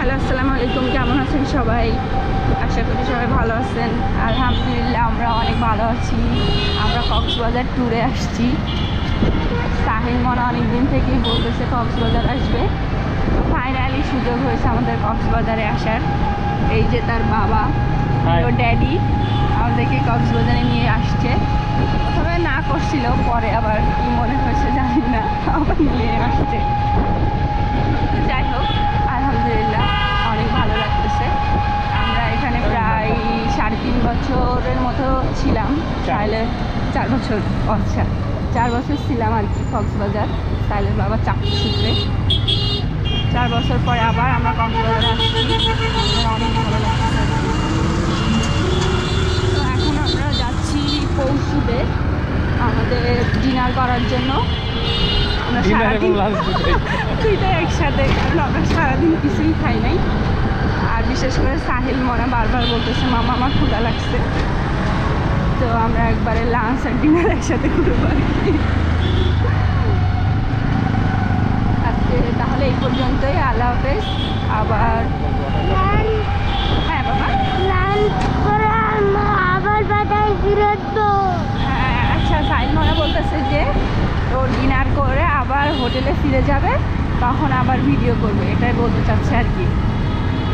Hello আসসালামু আলাইকুম, কেমন আছেন সবাই? আশা করি সবাই ভালো আছেন। আলহামদুলিল্লাহ আমরা অনেক ভালো আছি। আমরা কক্সবাজার ট্যুরে আসছি। সাহিল মনে অনেক দিন থেকেই বলতেছে কক্সবাজার আসবে। ফাইনালি সুযোগ হয়েছে আমাদের কক্সবাজারে আসার। এই যে তার বাবা, ওর ড্যাডি আমাদেরকে কক্সবাজারে নিয়ে আসছে। প্রথমে না করছিল, পরে আবার কি মনে হয়েছে জানি না, আবার নিয়ে আসছে। যাই হোক, আলহামদুলিল্লাহ অনেক ভালো লাগতেছে। আমরা এখানে প্রায় 3.5 বছরের মতো ছিলাম। তাহলে 4 বছর, আচ্ছা 4 বছর ছিলাম আর কি কক্সবাজার। তাহলে বাবা চাকরি সূত্রে 4 বছর পরে আবার আমরা কক্সবাজারে আসছি। অনেক ভালো লাগতেছে। তো এখন আমরা যাচ্ছি পৌষুতে আমাদের ডিনার করার জন্য। আমরা সারাদিন দুইটাই একসাথে, কারণ আমরা সারাদিন কিছুই খাই নাই। আর বিশেষ করে সাহিল মনে বারবার বলতেছে মামা আমার ক্ষুধা লাগছে। তো আমরা একবারে লাঞ্চ আর ডিনার একসাথে করবো আর কি। আজকে তাহলে এই পর্যন্তই, আল্লাহ হাফেজ। আবার হ্যাঁ বাবা, হ্যাঁ আচ্ছা, সাহিল মনে বলতেছে যে ও ডিনার করে আবার হোটেলে ফিরে যাবে, তখন আবার ভিডিও করবে, এটাই বলতে চাচ্ছে আর কি।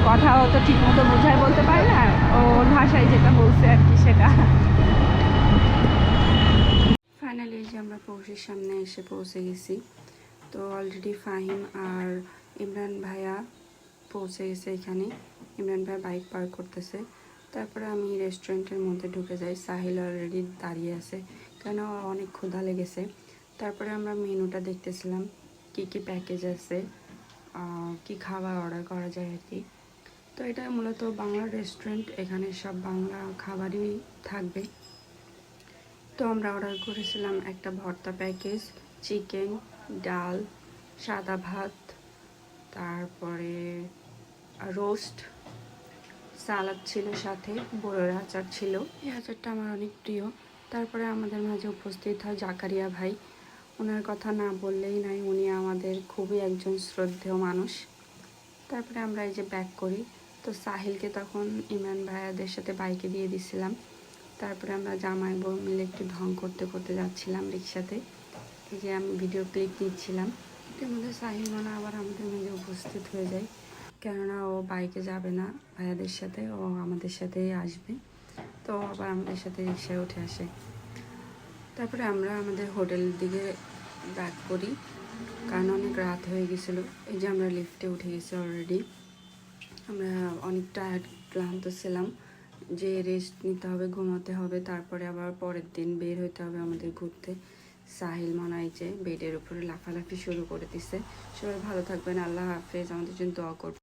কথাও তো ঠিক মতো বোঝায় বলতে পারে না, ওর ভাষায় যেটা বলছে আর কি সেটা। ফাইনালি যে আমরা পৌষের সামনে এসে পৌঁছে গেছি। তো অলরেডি ফাহিম আর ইমরান ভাইয়া পৌঁছে গেছে এখানে। ইমরান ভাইয়া বাইক পার্ক করতেছে। তারপরে আমি রেস্টুরেন্টের মধ্যে ঢুকে যাই। সাহিল অলরেডি দাঁড়িয়ে আছে, কেন অনেক ক্ষুধা লেগেছে। তারপরে আমরা মেনুটা দেখতেছিলাম, কি কি প্যাকেজ আছে, কি খাবার অর্ডার করা যায় আর কি। তো এটা মূলত বাংলা রেস্টুরেন্ট, এখানে সব বাংলা খাবারই থাকবে। তো আমরা অর্ডার করেছিলাম একটা ভর্তা প্যাকেজ, চিকেন, ডাল, সাদা ভাত, তারপরে রোস্ট, সালাদ ছিল, সাথে বড়ের আচার ছিল। এই আচারটা আমার অনেক প্রিয়। তারপরে আমাদের মাঝে উপস্থিত হয় জাকারিয়া ভাই। ওনার কথা না বললেই নয়, উনি আমাদের খুবই একজন শ্রদ্ধেয় মানুষ। তারপরে আমরা এই যে ব্যাক করি। তো সাহিলকে তখন ইমরান ভাইয়াদের সাথে বাইকে দিয়ে দিছিলাম। তারপরে আমরা জামাই বউ মিলে একটু ঢং করতে করতে যাচ্ছিলাম রিক্সাতে। এই যে আমি ভিডিও ক্লিপ নিচ্ছিলাম। এর মধ্যে সাহিল মনে আবার আমাদের মাঝে উপস্থিত হয়ে যায়, কেননা ও বাইকে যাবে না ভাইয়াদের সাথে, ও আমাদের সাথেই আসবে। তো আবার আমাদের সাথে রিক্সায় উঠে আসে। তারপরে আমরা আমাদের হোটেলের দিকে ব্যাক করি, কারণ অনেক রাত হয়ে গেছিলো। এই যে আমরা লিফটে উঠে গেছি অলরেডি। আমরা অনেক টায়ার্ড, ক্লান্ত ছিলাম, যে রেস্ট নিতে হবে, ঘুমাতে হবে, তারপরে আবার পরের দিন বের হতে হবে আমাদের ঘুরতে। সাহিল মনে হয় যে বেডের উপরে লাফালাফি শুরু করে দিছে। সবাই ভালো থাকবেন, আল্লাহ হাফেজ, আমাদের জন্য দোয়া করবেন।